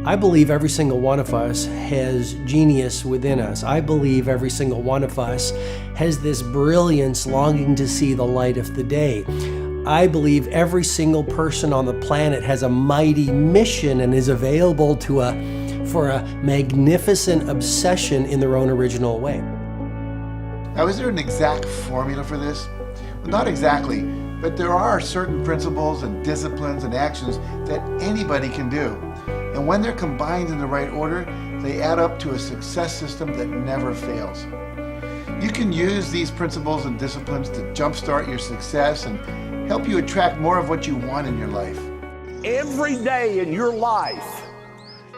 I believe every single one of us has genius within us. I believe every single one of us has this brilliance longing to see the light of the day. I believe every single person on the planet has a mighty mission and is available for a magnificent obsession in their own original way. Now, is there an exact formula for this? Well, not exactly, but there are certain principles and disciplines and actions that anybody can do. And when they're combined in the right order, they add up to a success system that never fails. You can use these principles and disciplines to jumpstart your success and help you attract more of what you want in your life. Every day in your life,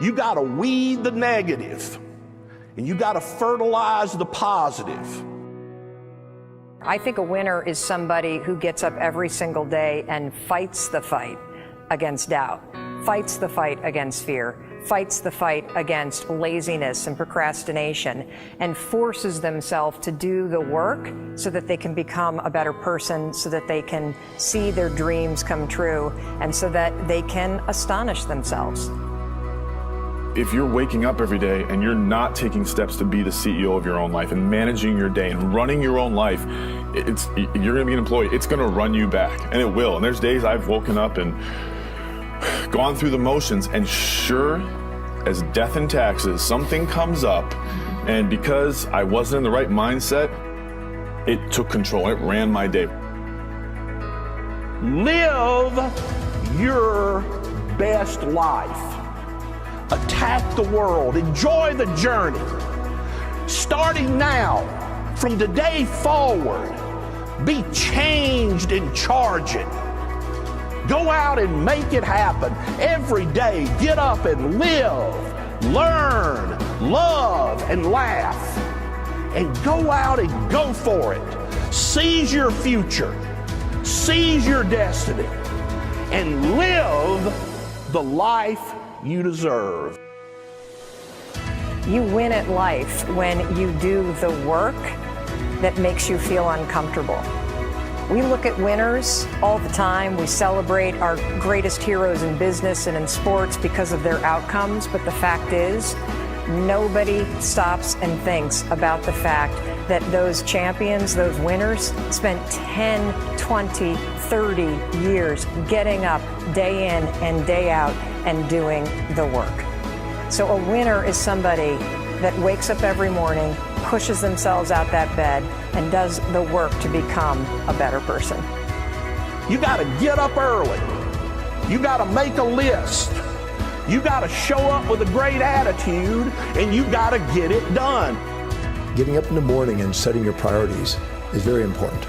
you gotta weed the negative and you gotta fertilize the positive. I think a winner is somebody who gets up every single day and fights the fight against doubt, fights the fight against fear, fights the fight against laziness and procrastination, and forces themselves to do the work so that they can become a better person, so that they can see their dreams come true, and so that they can astonish themselves. If you're waking up every day and you're not taking steps to be the CEO of your own life and managing your day and running your own life, you're gonna be an employee. It's gonna run you back, and it will. And there's days I've woken up and gone through the motions, and sure as death and taxes, something comes up, and because I wasn't in the right mindset, it took control. It ran my day. Live your best life. Attack the world. Enjoy the journey. Starting now, from today forward, be changed and charge it. Go out and make it happen. Every day, get up and live, learn, love, and laugh. And go out and go for it. Seize your future. Seize your destiny. And live the life you deserve. You win at life when you do the work that makes you feel uncomfortable. We look at winners all the time. We celebrate our greatest heroes in business and in sports because of their outcomes, but the fact is, nobody stops and thinks about the fact that those champions, those winners, spent 10, 20, 30 years getting up day in and day out and doing the work. So a winner is somebody that wakes up every morning, pushes themselves out that bed, and does the work to become a better person. You gotta get up early. You gotta make a list. You gotta show up with a great attitude, and you gotta get it done. Getting up in the morning and setting your priorities is very important.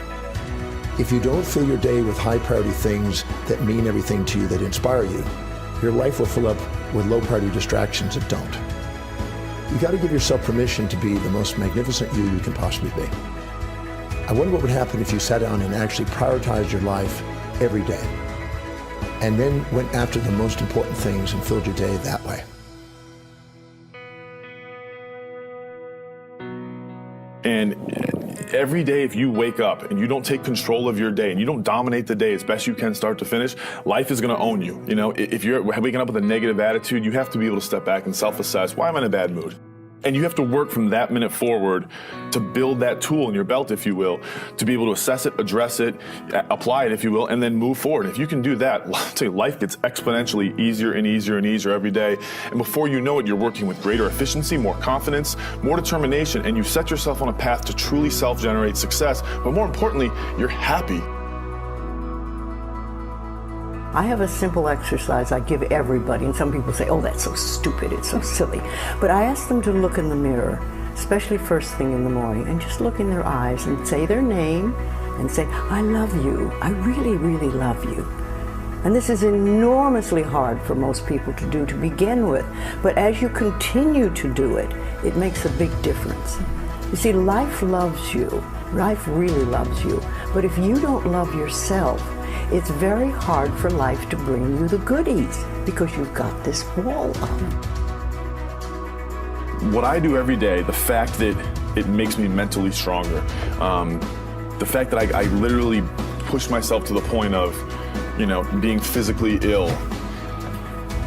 If you don't fill your day with high priority things that mean everything to you, that inspire you, your life will fill up with low priority distractions that don't. You got to give yourself permission to be the most magnificent you can possibly be. I wonder what would happen if you sat down and actually prioritized your life every day, and then went after the most important things and filled your day that way. And every day, if you wake up and you don't take control of your day and you don't dominate the day as best you can start to finish, life is going to own you. You know, if you're waking up with a negative attitude, you have to be able to step back and self-assess. Why am I in a bad mood? And you have to work from that minute forward to build that tool in your belt, if you will, to be able to assess it, address it, apply it, if you will, and then move forward. If you can do that, I'll tell you, life gets exponentially easier and easier and easier every day. And before you know it, you're working with greater efficiency, more confidence, more determination, and you've set yourself on a path to truly self-generate success. But more importantly, you're happy. I have a simple exercise I give everybody, and some people say, oh, that's so stupid, it's so silly. But I ask them to look in the mirror, especially first thing in the morning, and just look in their eyes and say their name and say, I love you, I really, really love you. And this is enormously hard for most people to do to begin with, but as you continue to do it, it makes a big difference. You see, life loves you, life really loves you, but if you don't love yourself, it's very hard for life to bring you the goodies because you've got this wall up. What I do every day, the fact that it makes me mentally stronger, the fact that I literally push myself to the point of, being physically ill.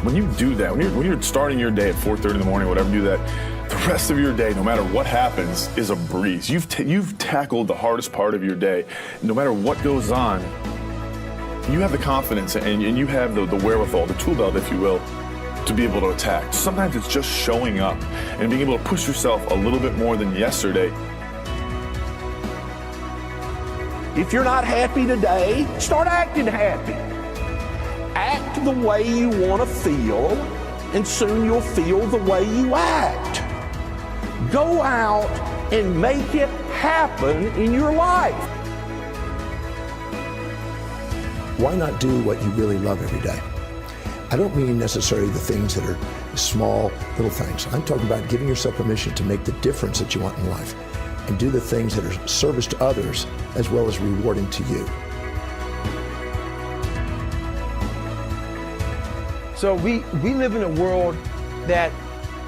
When you do that, when you're starting your day at 4:30 in the morning, whatever, do that, the rest of your day, no matter what happens, is a breeze. You've tackled the hardest part of your day. No matter what goes on, you have the confidence and you have the wherewithal, the tool belt, if you will, to be able to attack. Sometimes it's just showing up and being able to push yourself a little bit more than yesterday. If you're not happy today, start acting happy. Act the way you want to feel, and soon you'll feel the way you act. Go out and make it happen in your life. Why not do what you really love every day? I don't mean necessarily the things that are small, little things. I'm talking about giving yourself permission to make the difference that you want in life and do the things that are service to others as well as rewarding to you. So we live in a world that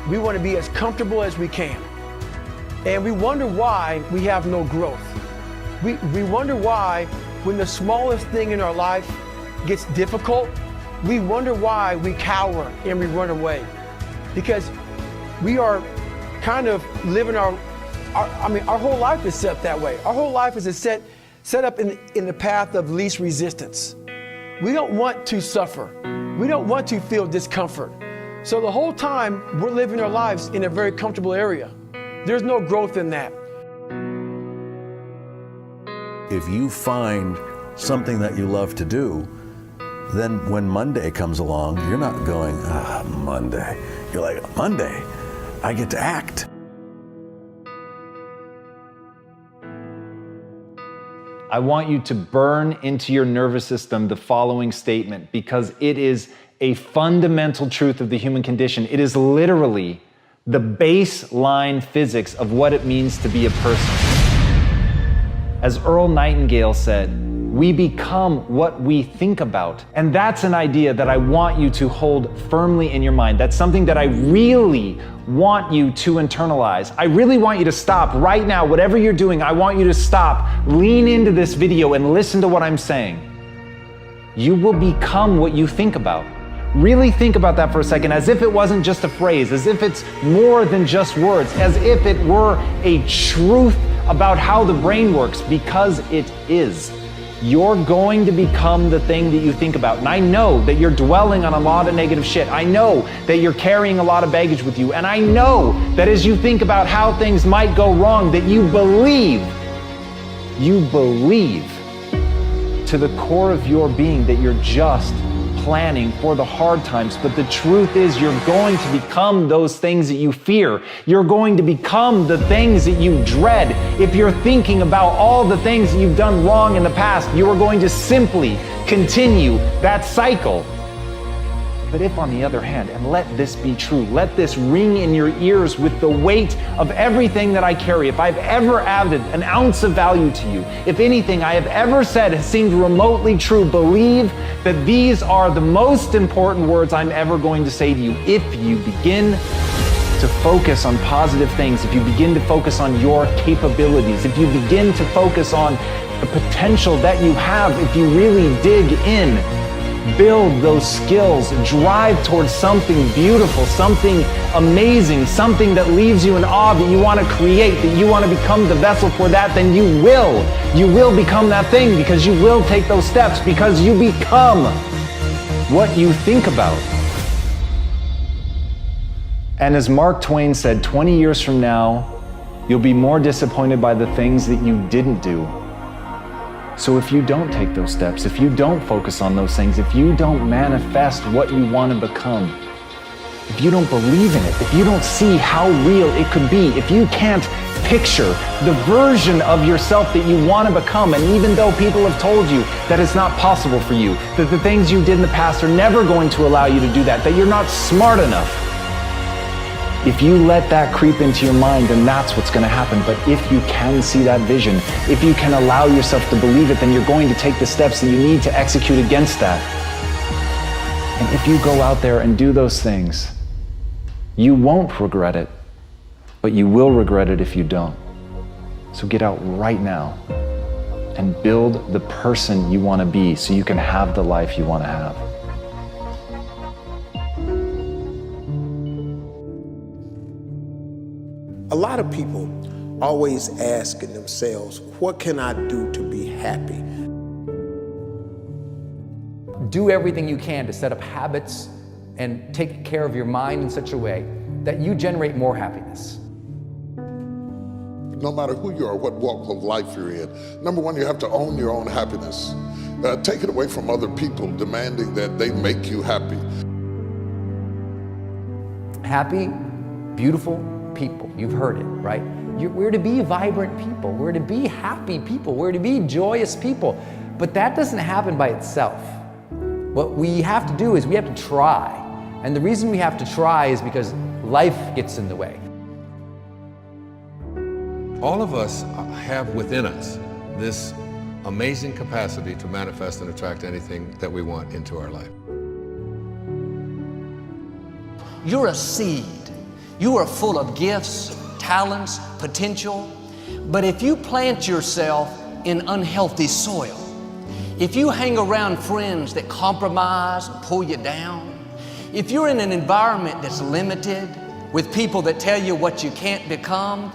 we want to be as comfortable as we can. And we wonder why we have no growth. We wonder why when the smallest thing in our life gets difficult, we wonder why we cower and we run away. Because we are kind of living our whole life is set that way. Our whole life is set up in the path of least resistance. We don't want to suffer. We don't want to feel discomfort. So the whole time we're living our lives in a very comfortable area. There's no growth in that. If you find something that you love to do, then when Monday comes along, you're not going, Monday. You're like, Monday, I get to act. I want you to burn into your nervous system the following statement because it is a fundamental truth of the human condition. It is literally the baseline physics of what it means to be a person. As Earl Nightingale said, we become what we think about. And that's an idea that I want you to hold firmly in your mind. That's something that I really want you to internalize. I really want you to stop right now, whatever you're doing, I want you to stop, lean into this video and listen to what I'm saying. You will become what you think about. Really think about that for a second, as if it wasn't just a phrase, as if it's more than just words, as if it were a truth about how the brain works, because it is. You're going to become the thing that you think about. And I know that you're dwelling on a lot of negative shit. I know that you're carrying a lot of baggage with you. And I know that as you think about how things might go wrong, that you believe to the core of your being that you're just planning for the hard times. But the truth is you're going to become those things that you fear. You're going to become the things that you dread. If you're thinking about all the things that you've done wrong in the past, you are going to simply continue that cycle. But if on the other hand, and let this be true, let this ring in your ears with the weight of everything that I carry, if I've ever added an ounce of value to you, if anything I have ever said has seemed remotely true, believe that these are the most important words I'm ever going to say to you. If you begin to focus on positive things, if you begin to focus on your capabilities, if you begin to focus on the potential that you have, if you really dig in, build those skills, drive towards something beautiful, something amazing, something that leaves you in awe, that you want to create, that you want to become the vessel for that, then you will become that thing, because you will take those steps, because you become what you think about. And as Mark Twain said, 20 years from now, you'll be more disappointed by the things that you didn't do. So if you don't take those steps, if you don't focus on those things, if you don't manifest what you want to become, if you don't believe in it, if you don't see how real it could be, if you can't picture the version of yourself that you want to become, and even though people have told you that it's not possible for you, that the things you did in the past are never going to allow you to do that, that you're not smart enough, if you let that creep into your mind, then that's what's going to happen. But if you can see that vision, if you can allow yourself to believe it, then you're going to take the steps that you need to execute against that. And if you go out there and do those things, you won't regret it, but you will regret it if you don't. So get out right now and build the person you want to be so you can have the life you want to have. A lot of people always asking themselves, what can I do to be happy? Do everything you can to set up habits and take care of your mind in such a way that you generate more happiness. No matter who you are, what walk of life you're in, number one, you have to own your own happiness. Take it away from other people demanding that they make you happy. Happy, beautiful people. You've heard it, right? We're to be vibrant people. We're to be happy people. We're to be joyous people. But that doesn't happen by itself. What we have to do is we have to try. And the reason we have to try is because life gets in the way. All of us have within us this amazing capacity to manifest and attract anything that we want into our life. You're a seed. You are full of gifts, talents, potential. But if you plant yourself in unhealthy soil, if you hang around friends that compromise and pull you down, if you're in an environment that's limited with people that tell you what you can't become,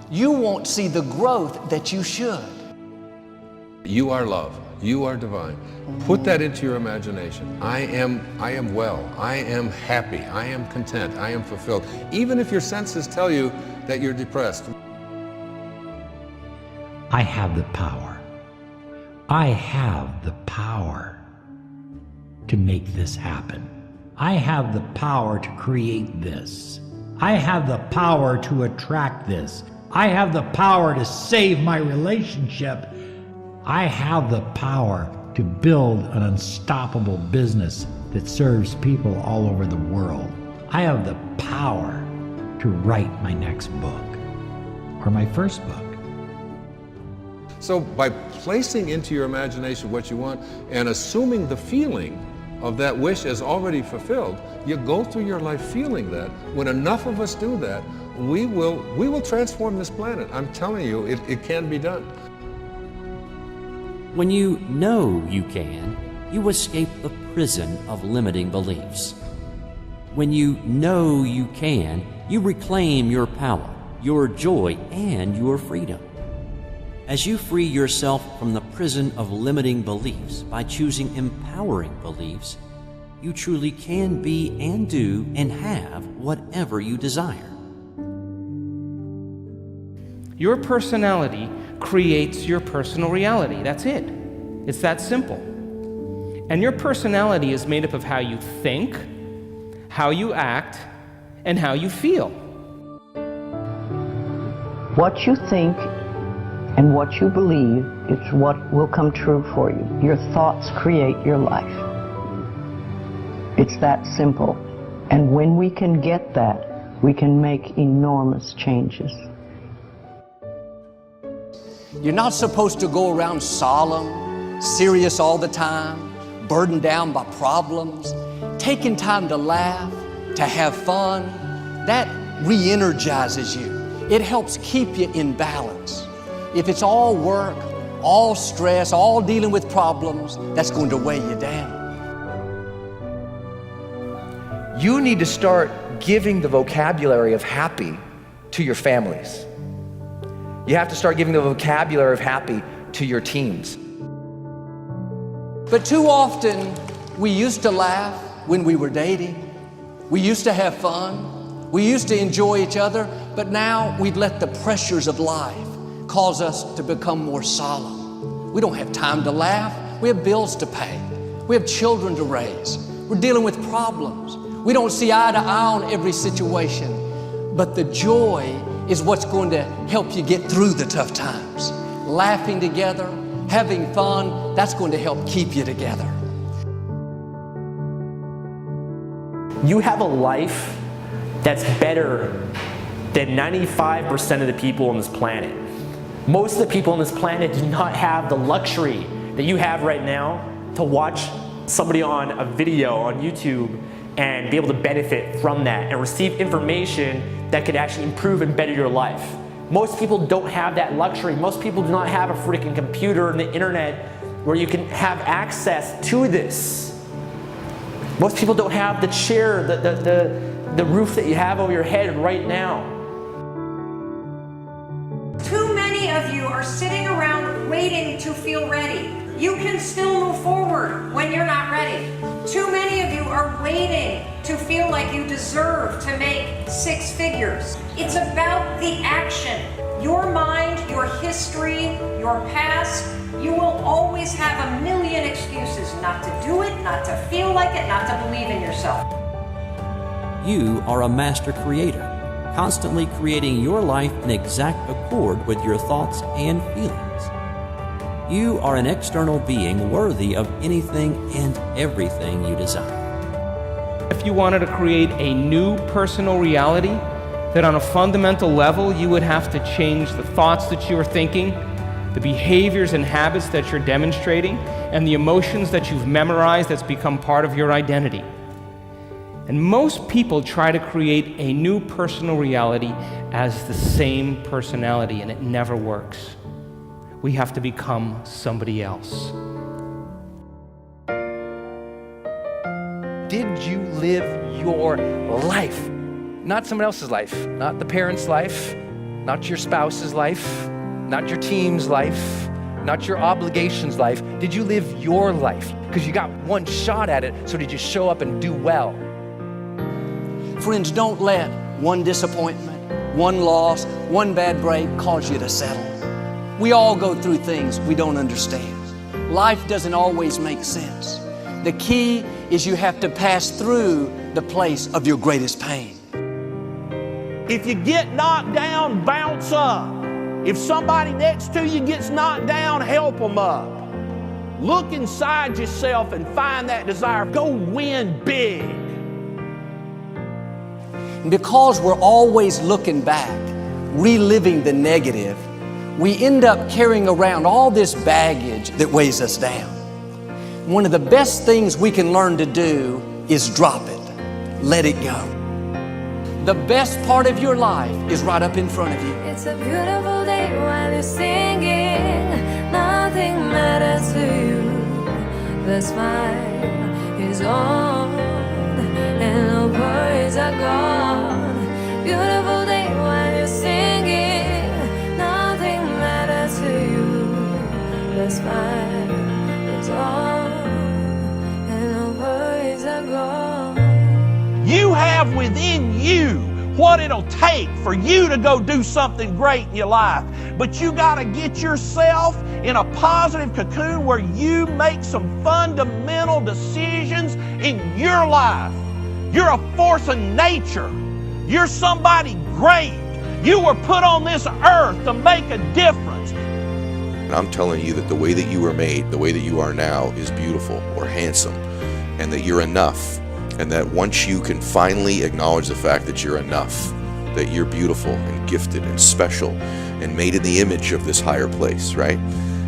you won't see the growth that you should. You are love. You are divine. Put that into your imagination. I am well. I am happy. I am content. I am fulfilled. Even if your senses tell you that you're depressed. I have the power. I have the power to make this happen. I have the power to create this. I have the power to attract this. I have the power to save my relationship. I have the power to build an unstoppable business that serves people all over the world. I have the power to write my next book or my first book. So by placing into your imagination what you want and assuming the feeling of that wish as already fulfilled, you go through your life feeling that. When enough of us do that, we will transform this planet. I'm telling you, it can be done. When you know you can, you escape the prison of limiting beliefs. When you know you can, you reclaim your power, your joy, and your freedom. As you free yourself from the prison of limiting beliefs by choosing empowering beliefs, you truly can be and do and have whatever you desire. Your personality creates your personal reality. That's it. It's that simple. And your personality is made up of how you think, how you act, and how you feel. What you think and what you believe is what will come true for you. Your thoughts create your life. It's that simple. And when we can get that, we can make enormous changes. You're not supposed to go around solemn, serious all the time, burdened down by problems. Taking time to laugh, to have fun, that re-energizes you. It helps keep you in balance. If it's all work, all stress, all dealing with problems, that's going to weigh you down. You need to start giving the vocabulary of happy to your families. You have to start giving the vocabulary of happy to your teams. But too often, we used to laugh when we were dating. We used to have fun. We used to enjoy each other, but now we've let the pressures of life cause us to become more solemn. We don't have time to laugh. We have bills to pay. We have children to raise. We're dealing with problems. We don't see eye to eye on every situation, but the joy is what's going to help you get through the tough times. Laughing together, having fun, that's going to help keep you together. You have a life that's better than 95% of the people on this planet. Most of the people on this planet do not have the luxury that you have right now to watch somebody on a video on YouTube and be able to benefit from that and receive information that could actually improve and better your life. Most people don't have that luxury. Most people do not have a freaking computer and the internet where you can have access to this. Most people don't have the chair, the roof that you have over your head right now. are sitting around waiting to feel ready. You can still move forward when you're not ready. Too many of you are waiting to feel like you deserve to make 6 figures. It's about the action. Your mind, your history, your past, you will always have a million excuses not to do it, not to feel like it, not to believe in yourself. You are a master creator, constantly creating your life in exact accord with your thoughts and feelings. You are an external being worthy of anything and everything you desire. If you wanted to create a new personal reality, that on a fundamental level you would have to change the thoughts that you are thinking, the behaviors and habits that you're demonstrating, and the emotions that you've memorized that's become part of your identity. And most people try to create a new personal reality as the same personality, and it never works. We have to become somebody else. Did you live your life? Not someone else's life, not the parent's life, not your spouse's life, not your team's life, not your obligations life. Did you live your life? Because you got one shot at it, so did you show up and do well? Friends, don't let one disappointment, one loss, one bad break cause you to settle. We all go through things we don't understand. Life doesn't always make sense. The key is you have to pass through the place of your greatest pain. If you get knocked down, bounce up. If somebody next to you gets knocked down, help them up. Look inside yourself and find that desire. Go win big. Because we're always looking back, reliving the negative, we end up carrying around all this baggage that weighs us down. One of the best things we can learn to do is drop it. Let it go. The best part of your life is right up in front of you. It's a beautiful day while you're singing. Nothing matters to you. The smile is on and no worries are gone. Beautiful day while you're singing. Nothing matters to you. The smile is on and no worries are gone. You have within you what it'll take for you to go do something great in your life. But you got to get yourself in a positive cocoon where you make some fundamental decisions in your life. You're a force of nature. You're somebody great. You were put on this earth to make a difference. And I'm telling you that the way that you were made, the way that you are now, is beautiful or handsome, and that you're enough. And that once you can finally acknowledge the fact that you're enough, that you're beautiful and gifted and special and made in the image of this higher place, right?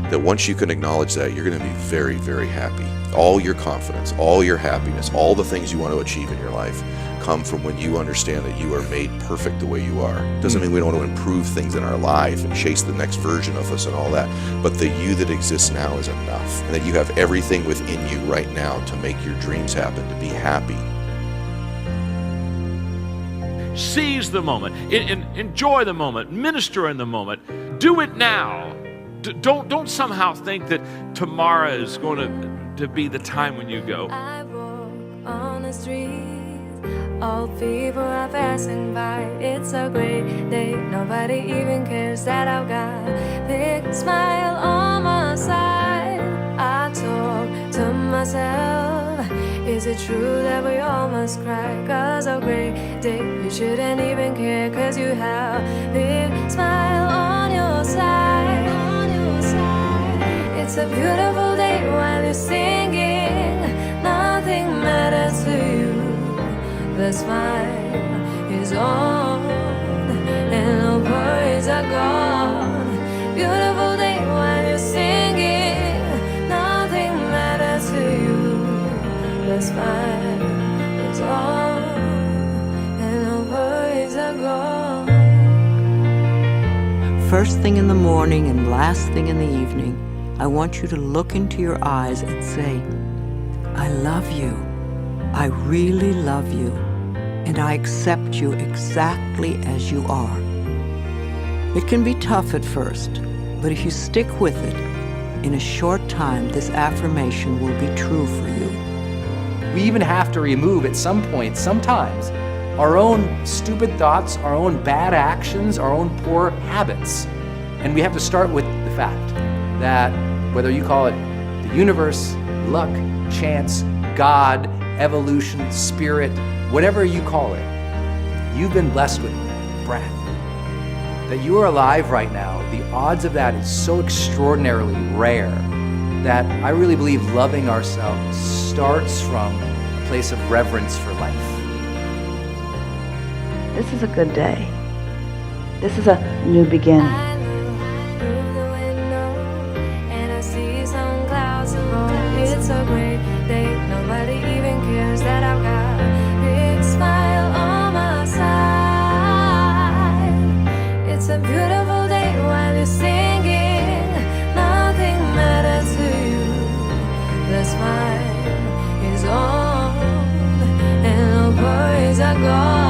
That once you can acknowledge that, you're going to be very, very happy. All your confidence, all your happiness, all the things you want to achieve in your life come from when you understand that you are made perfect the way you are. Doesn't mean we don't want to improve things in our life and chase the next version of us and all that, but the you that exists now is enough, and that you have everything within you right now to make your dreams happen, to be happy. Seize the moment, enjoy the moment, minister in the moment. Do it now. Don't somehow think that tomorrow is going to be the time when you go. I walk on the street. All people are passing by. It's a great day. Nobody even cares that I've got a big smile on my side. I talk to myself. Is it true that we all must cry? 'Cause a great day, you shouldn't even care. 'Cause you have a big smile on your side. It's a beautiful day while you're singing. Nothing matters to you. The smile is on and no worries are gone. Beautiful day while you're singing. Nothing matters to you. The smile is on and no worries are gone. First thing in the morning and last thing in the evening, I want you to look into your eyes and say, I love you. I really love you. And I accept you exactly as you are. It can be tough at first, But if you stick with it, in a short time, this affirmation will be true for you. We even have to remove at some point, sometimes, our own stupid thoughts, our own bad actions, our own poor habits. And we have to start with the fact that whether you call it the universe, luck, chance, God, evolution, spirit, whatever you call it, you've been blessed with breath. That you are alive right now, the odds of that is so extraordinarily rare that I really believe loving ourselves starts from a place of reverence for life. This is a good day. This is a new beginning. And I see some clouds roll. It's a great day. Nobody even cares that I've got a big smile on my side. It's a beautiful day while you're singing. Nothing matters to you. The smile is on, and no worries are gone.